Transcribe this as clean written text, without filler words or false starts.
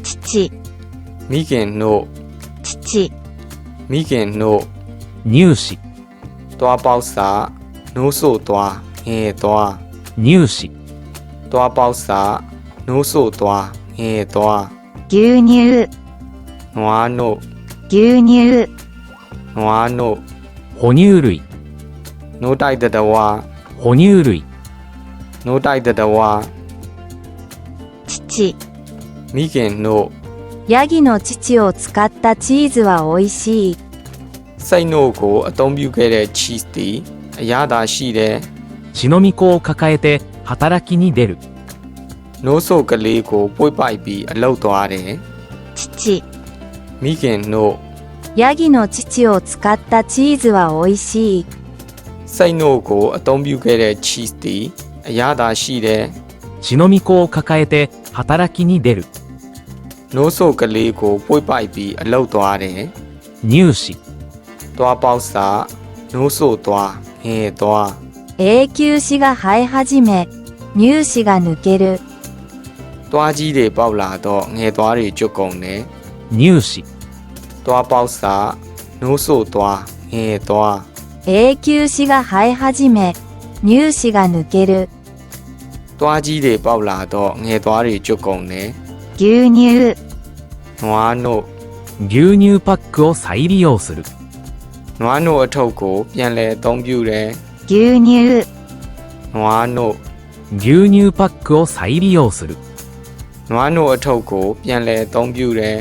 父မိခင်တို့父မိခင်တို့乳歯တွားပေါက်စာနိုးဆို့သွားငဲသွား乳歯တွားပေါက်စာနိုးဆို့သွားငဲသွား牛乳နွားနို့牛乳နွားနို့哺乳類နိုးတိုက်တဲ့ဝါ哺乳類နိုးတိုက်တဲ့ဝါ父မိခင်တို့ ヤギの乳を使ったチーズは美味しいစိတ်နို့ကိုအသုံးပြုခဲ့တဲ့ cheese တီအရသာရှိတဲ့ 血の巫女を抱えて働きに出るနိုးဆို့ကလေးကိုပွေ့ပိုက်ပြီးအလုတ်သွားတယ်父မိခင်တို့ ヤギの乳を使ったチーズは美味しいစိတ်နို့ကိုအသုံးပြုခဲ့တဲ့ cheese တီအရသာရှိတဲ့ 血の巫女を抱えて働きに出るနိုးဆို့ကလေးကိုပွေ့ပိုက်ပြီးအလုတ်သွားတယ်乳歯တွားပေါက်စာနိုးဆို့သွားငဲသွား永久歯が生え始め乳歯が抜けるတွားကြီးတွေပေါက်လာတော့ငဲသွားတွေကျွတ်ကုန်တယ်乳歯တွားပေါက်စာနိုးဆို့သွားငဲသွား永久歯が生え始め乳歯が抜けるတွားကြီးတွေပေါက်လာတော့ငဲသွားတွေကျွတ်ကုန်တယ်牛乳နွားနို့牛乳パックを再利用するနွားနို့အထုပ်ကိုပြန်လည်အသုံးပြုတယ်牛乳နွားနို့牛乳パックを再利用するနွားနို့အထုပ်ကိုပြန်လည်အသုံးပြုတယ်